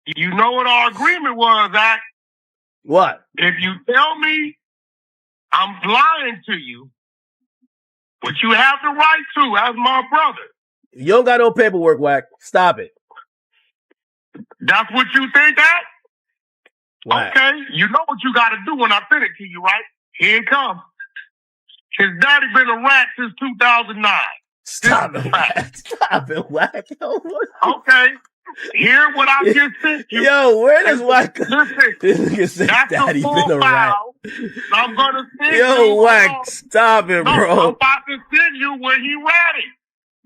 You know what our agreement was, Zach? What? If you tell me I'm lying to you, which you have the right to as my brother. You don't got no paperwork, Wack. Stop it. That's what you think, Zach? Wack. Okay, you know what you got to do when I send it to you, right? Here it comes. His daddy been a rat since 2009. Stop it, Wack. Stop it, Wack. Okay. Hear what I just sent you. Yo, where does Wack go? Listen, that's daddy the full been a rat. file. I'm going to send you. Yo, Wack, stop it, bro. No, I'm about to send you when he ratted.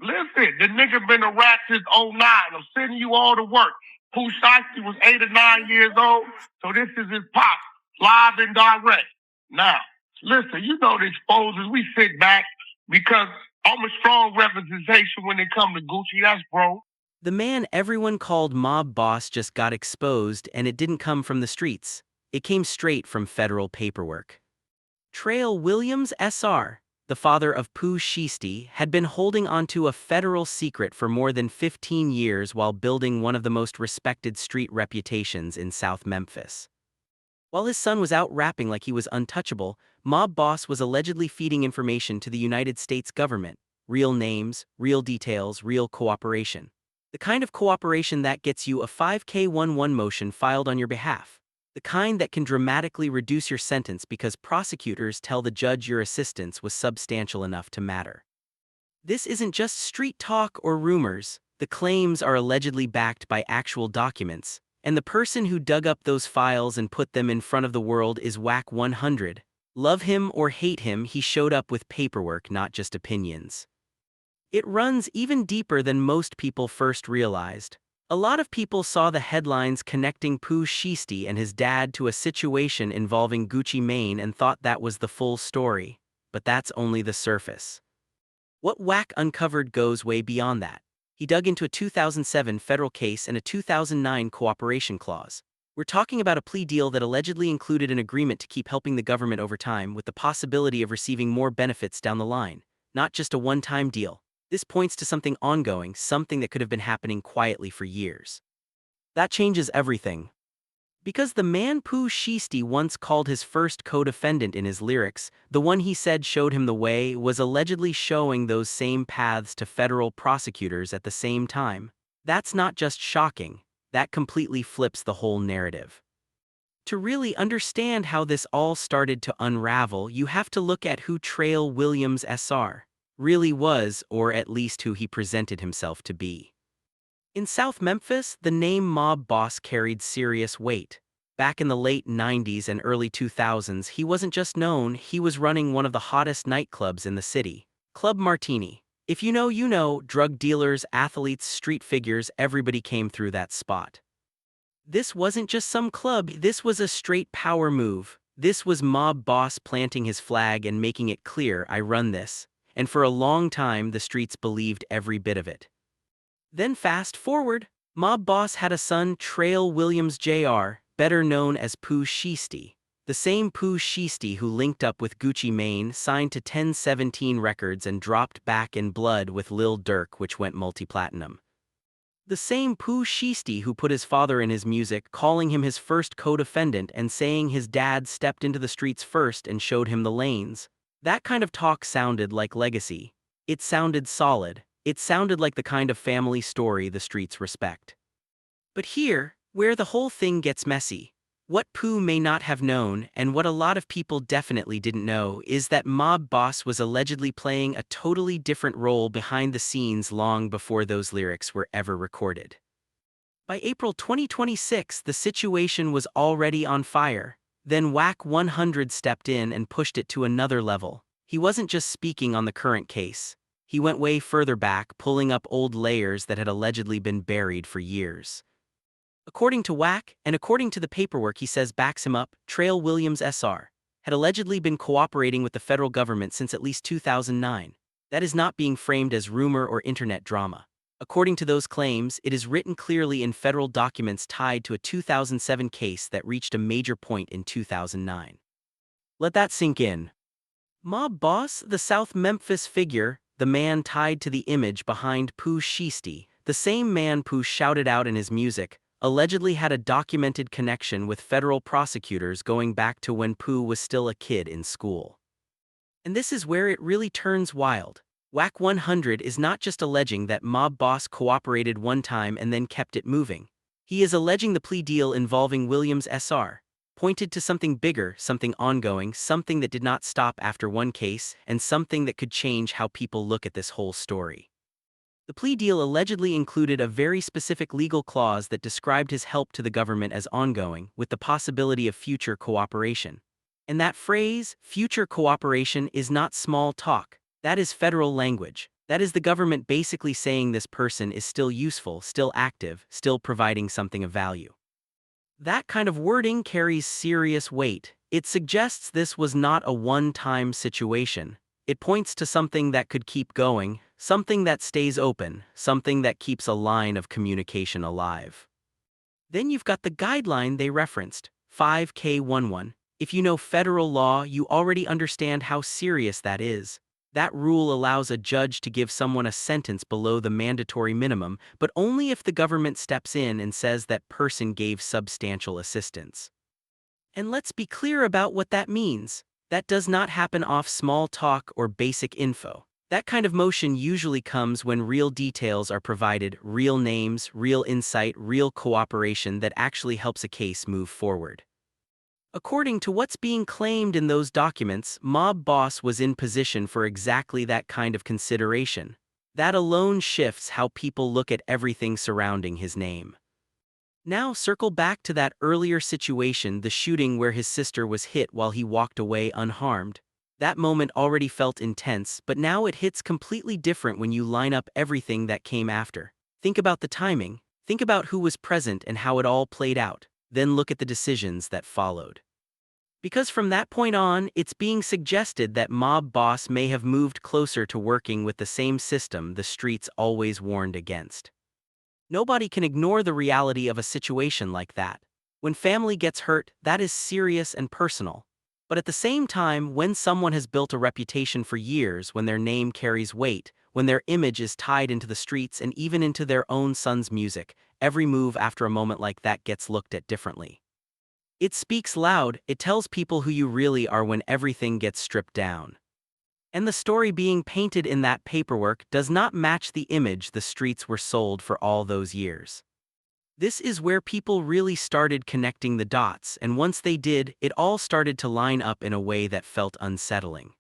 Listen, the nigga been a rat since 09. I'm sending you all the work. Pooh Shiesty was 8 or 9 years old, so this is his pop, live and direct. Now, listen, you know the exposers, we sit back because I'm a strong representation when it comes to Gucci. That's bro. The man everyone called mob boss just got exposed, and it didn't come from the streets. It came straight from federal paperwork. Trail Williams Sr., the father of Pooh Shiesty, had been holding onto a federal secret for more than 15 years while building one of the most respected street reputations in South Memphis. While his son was out rapping like he was untouchable, mob boss was allegedly feeding information to the United States government. Real names, real details, real cooperation. The kind of cooperation that gets you a 5K11 motion filed on your behalf. The kind that can dramatically reduce your sentence because prosecutors tell the judge your assistance was substantial enough to matter. This isn't just street talk or rumors. The claims are allegedly backed by actual documents, and the person who dug up those files and put them in front of the world is Wack 100. Love him or hate him, he showed up with paperwork, not just opinions. It runs even deeper than most people first realized. A lot of people saw the headlines connecting Pooh Shiesty and his dad to a situation involving Gucci Mane and thought that was the full story. But that's only the surface. What Wack uncovered goes way beyond that. He dug into a 2007 federal case and a 2009 cooperation clause. We're talking about a plea deal that allegedly included an agreement to keep helping the government over time with the possibility of receiving more benefits down the line, not just a one-time deal. This points to something ongoing, something that could have been happening quietly for years. That changes everything. Because the man Pooh Shiesty once called his first co-defendant in his lyrics, the one he said showed him the way, was allegedly showing those same paths to federal prosecutors at the same time. That's not just shocking, that completely flips the whole narrative. To really understand how this all started to unravel, you have to look at who Trail Williams Sr. really was, or at least who he presented himself to be. In South Memphis, the name mob boss carried serious weight. Back in the late 90s and early 2000s, he wasn't just known, he was running one of the hottest nightclubs in the city, Club Martini. If you know, you know, drug dealers, athletes, street figures, everybody came through that spot. This wasn't just some club, this was a straight power move. This was mob boss planting his flag and making it clear, I run this. And for a long time, the streets believed every bit of it. Then fast forward, mob boss had a son, Trail Williams Jr., better known as Pooh Shiesty. The same Pooh Shiesty who linked up with Gucci Mane, signed to 1017 Records and dropped Back in Blood with Lil Durk, which went multi-platinum. The same Pooh Shiesty who put his father in his music, calling him his first co-defendant and saying his dad stepped into the streets first and showed him the lanes. That kind of talk sounded like legacy. It sounded solid. It sounded like the kind of family story the streets respect. But here, where the whole thing gets messy, what Pooh may not have known, and what a lot of people definitely didn't know, is that mob boss was allegedly playing a totally different role behind the scenes long before those lyrics were ever recorded. By April 2026, the situation was already on fire. Then Wack 100 stepped in and pushed it to another level. He wasn't just speaking on the current case. He went way further back, pulling up old layers that had allegedly been buried for years. According to Wack, and according to the paperwork he says backs him up, Trail Williams Sr. had allegedly been cooperating with the federal government since at least 2009. That is not being framed as rumor or internet drama. According to those claims, it is written clearly in federal documents tied to a 2007 case that reached a major point in 2009. Let that sink in. Mob boss, the South Memphis figure, the man tied to the image behind Pooh Shiesty, the same man Pooh shouted out in his music, allegedly had a documented connection with federal prosecutors going back to when Pooh was still a kid in school. And this is where it really turns wild. Whack 100 is not just alleging that mob boss cooperated one time and then kept it moving. He is alleging the plea deal involving Williams SR pointed to something bigger, something ongoing, something that did not stop after one case, and something that could change how people look at this whole story. The plea deal allegedly included a very specific legal clause that described his help to the government as ongoing, with the possibility of future cooperation. And that phrase, future cooperation, is not small talk. That is federal language. That is the government basically saying this person is still useful, still active, still providing something of value. That kind of wording carries serious weight. It suggests this was not a one-time situation. It points to something that could keep going, something that stays open, something that keeps a line of communication alive. Then you've got the guideline they referenced, 5K11. If you know federal law, you already understand how serious that is. That rule allows a judge to give someone a sentence below the mandatory minimum, but only if the government steps in and says that person gave substantial assistance. And let's be clear about what that means. That does not happen off small talk or basic info. That kind of motion usually comes when real details are provided, real names, real insight, real cooperation that actually helps a case move forward. According to what's being claimed in those documents, mob boss was in position for exactly that kind of consideration. That alone shifts how people look at everything surrounding his name. Now circle back to that earlier situation, the shooting where his sister was hit while he walked away unharmed. That moment already felt intense, but now it hits completely different when you line up everything that came after. Think about the timing, think about who was present and how it all played out, then look at the decisions that followed. Because from that point on, it's being suggested that mob boss may have moved closer to working with the same system the streets always warned against. Nobody can ignore the reality of a situation like that. When family gets hurt, that is serious and personal. But at the same time, when someone has built a reputation for years, when their name carries weight, when their image is tied into the streets and even into their own son's music, every move after a moment like that gets looked at differently. It speaks loud, it tells people who you really are when everything gets stripped down. And the story being painted in that paperwork does not match the image the streets were sold for all those years. This is where people really started connecting the dots, and once they did, it all started to line up in a way that felt unsettling.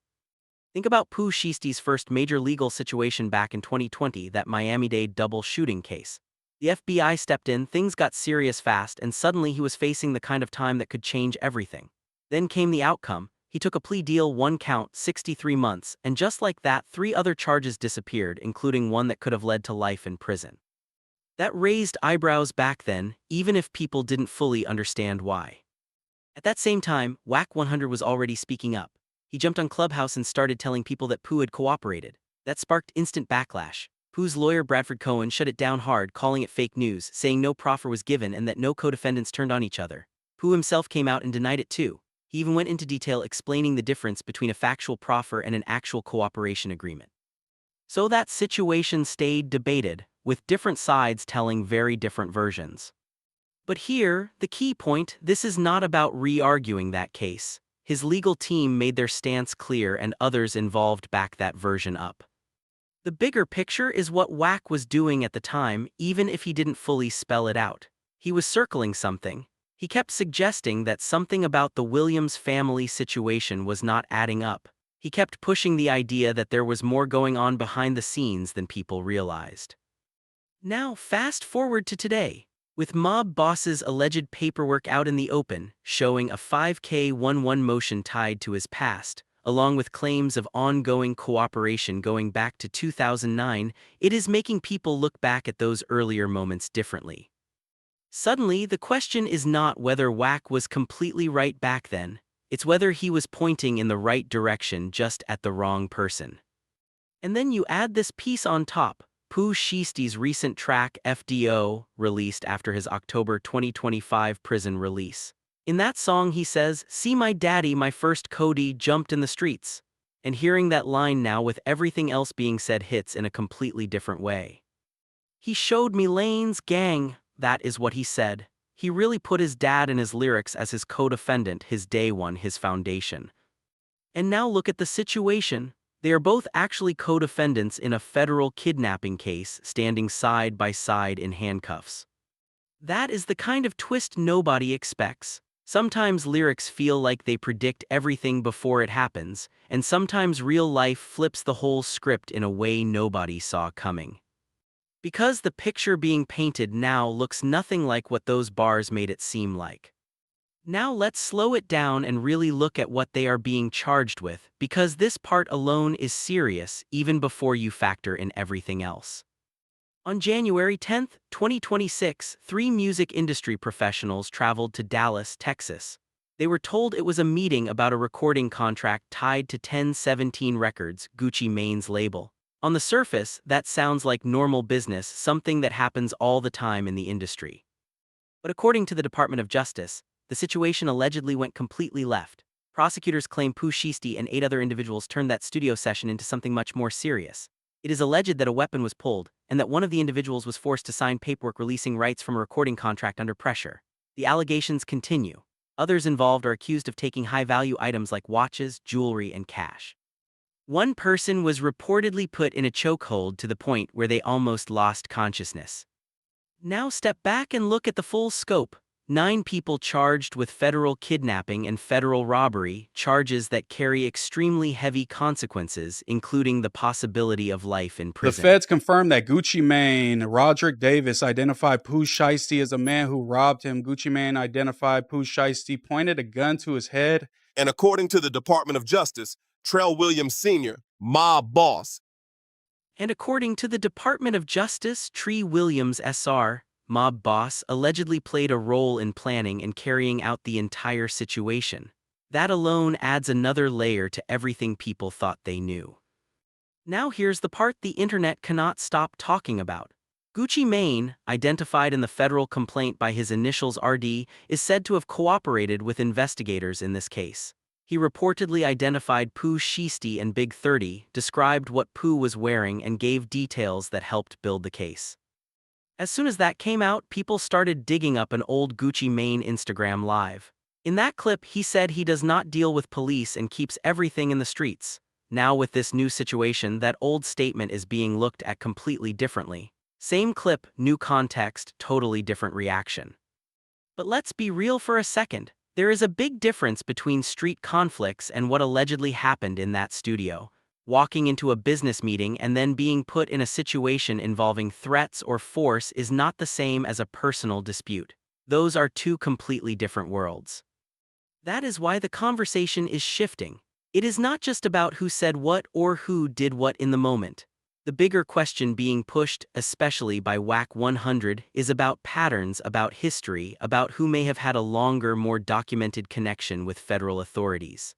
Think about Pooh Shiesty's first major legal situation back in 2020, that Miami-Dade double shooting case. The FBI stepped in, things got serious fast, and suddenly he was facing the kind of time that could change everything. Then came the outcome. He took a plea deal, 1 count, 63 months, and just like that, 3 other charges disappeared, including one that could have led to life in prison. That raised eyebrows back then, even if people didn't fully understand why. At that same time, Whack 100 was already speaking up. He jumped on Clubhouse and started telling people that Pooh had cooperated. That sparked instant backlash. Pooh's lawyer Bradford Cohen shut it down hard, calling it fake news, saying no proffer was given and that no co-defendants turned on each other. Pooh himself came out and denied it too. He even went into detail explaining the difference between a factual proffer and an actual cooperation agreement. So that situation stayed debated, with different sides telling very different versions. But here, the key point, this is not about re-arguing that case. His legal team made their stance clear and others involved backed that version up. The bigger picture is what Whack was doing at the time, even if he didn't fully spell it out. He was circling something. He kept suggesting that something about the Williams family situation was not adding up. He kept pushing the idea that there was more going on behind the scenes than people realized. Now, fast forward to today. With mob boss's alleged paperwork out in the open, showing a 5K11 motion tied to his past, along with claims of ongoing cooperation going back to 2009, it is making people look back at those earlier moments differently. Suddenly, the question is not whether Whack was completely right back then, it's whether he was pointing in the right direction just at the wrong person. And then you add this piece on top, Pooh Shiesty's recent track FDO, released after his October 2025 prison release. In that song he says, "See my daddy, my first Cody, jumped in the streets." And hearing that line now with everything else being said hits in a completely different way. He showed me lanes, gang, That is what he said. He really put his dad and his lyrics as his co-defendant, his day one, his foundation. And now look at the situation. They are both actually co-defendants in a federal kidnapping case, standing side by side in handcuffs. That is the kind of twist nobody expects. Sometimes lyrics feel like they predict everything before it happens, and sometimes real life flips the whole script in a way nobody saw coming. Because the picture being painted now looks nothing like what those bars made it seem like. Now let's slow it down and really look at what they are being charged with, because this part alone is serious even before you factor in everything else. On January 10, 2026, 3 music industry professionals traveled to Dallas, Texas. They were told it was a meeting about a recording contract tied to 1017 Records, Gucci Mane's label. On the surface, that sounds like normal business, something that happens all the time in the industry. But according to the Department of Justice, the situation allegedly went completely left. Prosecutors claim Pooh Shiesty and 8 other individuals turned that studio session into something much more serious. It is alleged that a weapon was pulled, and that one of the individuals was forced to sign paperwork releasing rights from a recording contract under pressure. The allegations continue. Others involved are accused of taking high-value items like watches, jewelry, and cash. One person was reportedly put in a chokehold to the point where they almost lost consciousness. Now step back and look at the full scope. 9 people charged with federal kidnapping and federal robbery, charges that carry extremely heavy consequences, including the possibility of life in prison. The feds confirmed that Gucci Mane, Roderick Davis, identified Pooh Shiesty as a man who robbed him. Gucci Mane identified Pooh Shiesty, pointed a gun to his head. And according to the Department of Justice, Trell Williams Sr., mob boss. And according to the Department of Justice, Tree Williams Sr., mob boss, allegedly played a role in planning and carrying out the entire situation. That alone adds another layer to everything people thought they knew. Now here's the part the internet cannot stop talking about. Gucci Mane, identified in the federal complaint by his initials RD, is said to have cooperated with investigators in this case. He reportedly identified Pooh Shiesty and Big 30, described what Pooh was wearing, and gave details that helped build the case. As soon as that came out, people started digging up an old Gucci Mane Instagram live. In that clip, he said he does not deal with police and keeps everything in the streets. Now with this new situation, that old statement is being looked at completely differently. Same clip, new context, totally different reaction. But let's be real for a second. There is a big difference between street conflicts and what allegedly happened in that studio. Walking into a business meeting and then being put in a situation involving threats or force is not the same as a personal dispute. Those are 2 completely different worlds. That is why the conversation is shifting. It is not just about who said what or who did what in the moment. The bigger question being pushed, especially by WAC 100, is about patterns, about history, about who may have had a longer, more documented connection with federal authorities.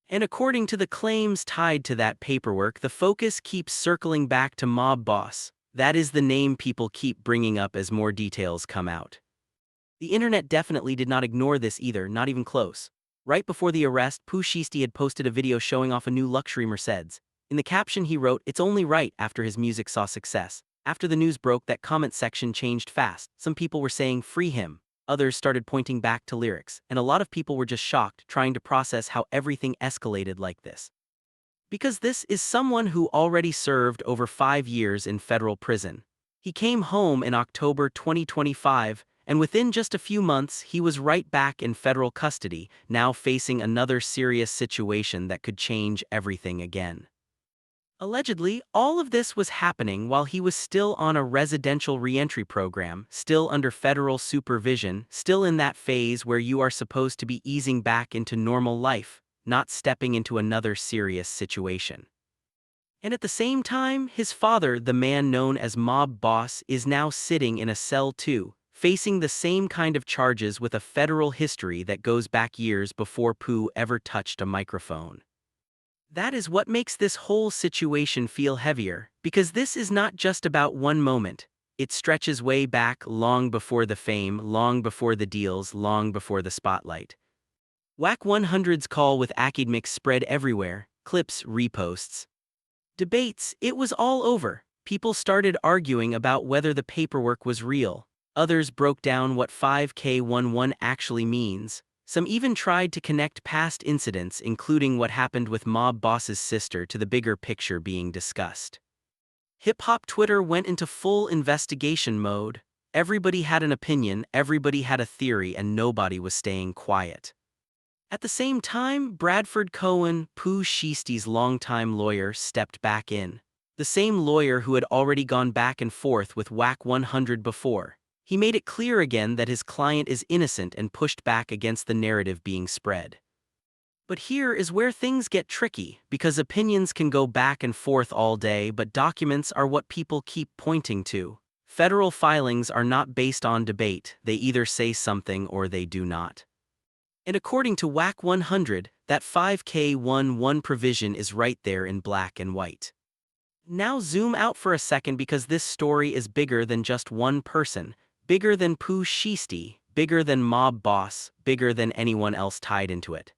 And according to the claims tied to that paperwork, the focus keeps circling back to mob boss. That is the name people keep bringing up as more details come out. The internet definitely did not ignore this either, not even close. Right before the arrest, Pooh Shiesty had posted a video showing off a new luxury Mercedes. In the caption he wrote, "It's only right," after his music saw success. After the news broke, that comment section changed fast. Some people were saying, "Free him." Others started pointing back to lyrics, and a lot of people were just shocked, trying to process how everything escalated like this. Because this is someone who already served over 5 years in federal prison. He came home in October 2025, and within just a few months, he was right back in federal custody, now facing another serious situation that could change everything again. Allegedly, all of this was happening while he was still on a residential reentry program, still under federal supervision, still in that phase where you are supposed to be easing back into normal life, not stepping into another serious situation. And at the same time, his father, the man known as Mob Boss, is now sitting in a cell too, facing the same kind of charges with a federal history that goes back years before Pooh ever touched a microphone. That is what makes this whole situation feel heavier, because this is not just about one moment. It stretches way back, long before the fame, long before the deals, long before the spotlight. WAC 100's call with Academics spread everywhere, clips, reposts. Debates, it was all over. People started arguing about whether the paperwork was real. Others broke down what 5K11 actually means. Some even tried to connect past incidents, including what happened with mob boss's sister, to the bigger picture being discussed. Hip-hop Twitter went into full investigation mode. Everybody had an opinion, everybody had a theory, and nobody was staying quiet. At the same time, Bradford Cohen, Pooh Shiesty's longtime lawyer, stepped back in. The same lawyer who had already gone back and forth with WAC 100 before. He made it clear again that his client is innocent and pushed back against the narrative being spread. But here is where things get tricky, because opinions can go back and forth all day, but documents are what people keep pointing to. Federal filings are not based on debate, they either say something or they do not. And according to WAC 100, that 5K11 provision is right there in black and white. Now zoom out for a second, because this story is bigger than just one person, bigger than Pooh Shiesty, bigger than Mob Boss, bigger than anyone else tied into it.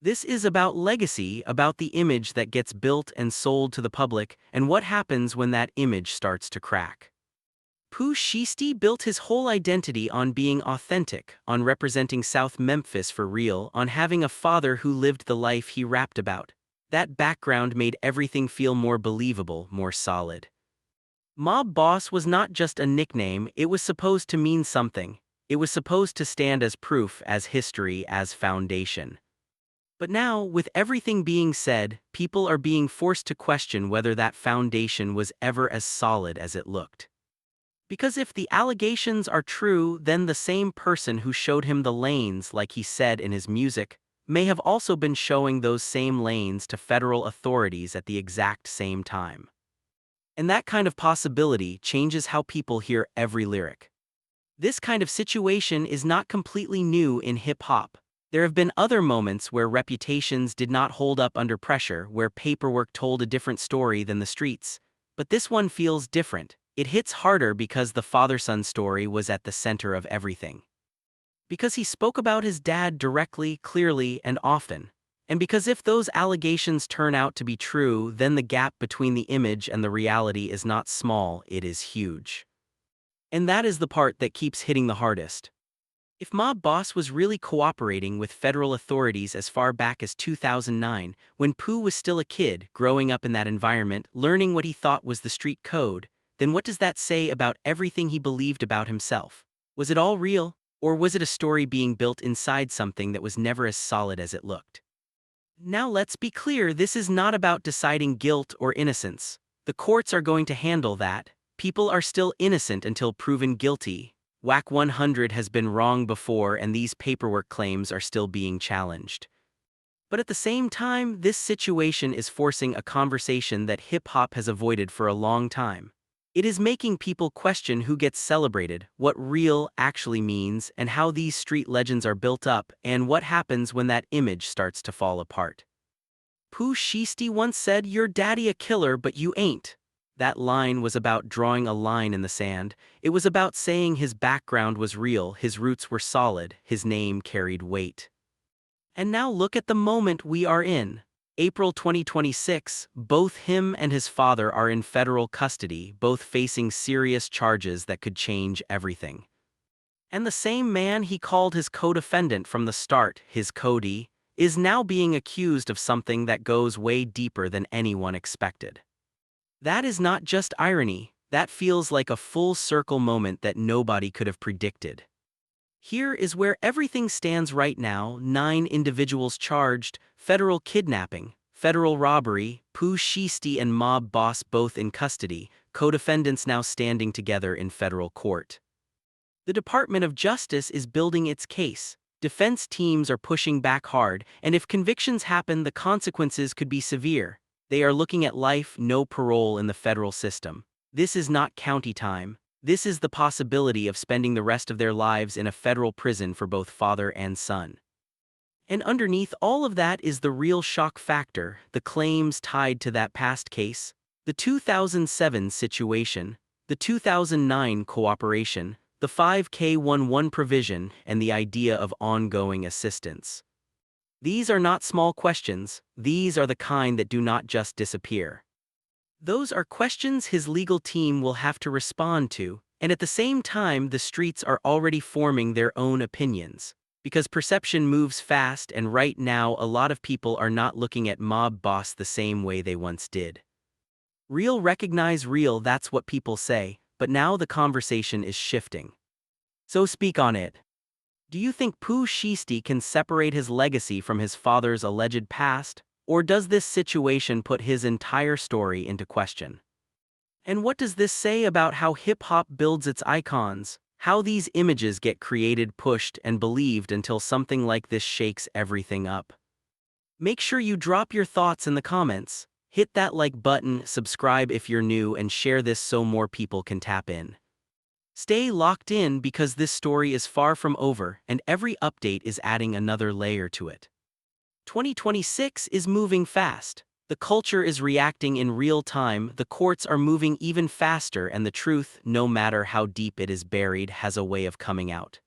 This is about legacy, about the image that gets built and sold to the public, and what happens when that image starts to crack. Pooh Shiesty built his whole identity on being authentic, on representing South Memphis for real, on having a father who lived the life he rapped about. That background made everything feel more believable, more solid. Mob Boss was not just a nickname, it was supposed to mean something. It was supposed to stand as proof, as history, as foundation. But now, with everything being said, people are being forced to question whether that foundation was ever as solid as it looked. Because if the allegations are true, then the same person who showed him the lanes, like he said in his music, may have also been showing those same lanes to federal authorities at the exact same time. And that kind of possibility changes how people hear every lyric. This kind of situation is not completely new in hip-hop. There have been other moments where reputations did not hold up under pressure, where paperwork told a different story than the streets. But this one feels different. It hits harder because the father-son story was at the center of everything. Because he spoke about his dad directly, clearly, and often. And because if those allegations turn out to be true, then the gap between the image and the reality is not small, it is huge. And that is the part that keeps hitting the hardest. If Mob Boss was really cooperating with federal authorities as far back as 2009, when Pooh was still a kid, growing up in that environment, learning what he thought was the street code, then what does that say about everything he believed about himself? Was it all real, or was it a story being built inside something that was never as solid as it looked? Now let's be clear, this is not about deciding guilt or innocence. The courts are going to handle that. People are still innocent until proven guilty. WAC 100 has been wrong before, and these paperwork claims are still being challenged. But at the same time, this situation is forcing a conversation that hip-hop has avoided for a long time. It is making people question who gets celebrated, what real actually means, and how these street legends are built up, and what happens when that image starts to fall apart. Pooh Shiesty once said, "Your daddy a killer, but you ain't." That line was about drawing a line in the sand. It was about saying his background was real, his roots were solid, his name carried weight. And now look at the moment we are in. April 2026, both him and his father are in federal custody, both facing serious charges that could change everything. And the same man he called his co-defendant from the start, his Cody, is now being accused of something that goes way deeper than anyone expected. That is not just irony, that feels like a full circle moment that nobody could have predicted. Here is where everything stands right now: 9 individuals charged, federal kidnapping, federal robbery, Pooh Shiesty and Mob Boss both in custody, co-defendants now standing together in federal court. The Department of Justice is building its case. Defense teams are pushing back hard, and if convictions happen, the consequences could be severe. They are looking at life, no parole in the federal system. This is not county time. This is the possibility of spending the rest of their lives in a federal prison for both father and son. And underneath all of that is the real shock factor, the claims tied to that past case, the 2007 situation, the 2009 cooperation, the 5K11 provision, and the idea of ongoing assistance. These are not small questions, these are the kind that do not just disappear. Those are questions his legal team will have to respond to, And at the same time, the streets are already forming their own opinions. Because perception moves fast, and right now a lot of people are not looking at mob boss the same way they once did. Real recognize real, that's what people say, but now the conversation is shifting. So speak on it. Do you think Pooh Shiesty can separate his legacy from his father's alleged past, or does this situation put his entire story into question? And what does this say about how hip-hop builds its icons, how these images get created, pushed, and believed until something like this shakes everything up? Make sure you drop your thoughts in the comments, hit that like button, subscribe if you're new, and share this so more people can tap in. Stay locked in because this story is far from over and every update is adding another layer to it. 2026 is moving fast. The culture is reacting in real time, the courts are moving even faster, and the truth, no matter how deep it is buried, has a way of coming out.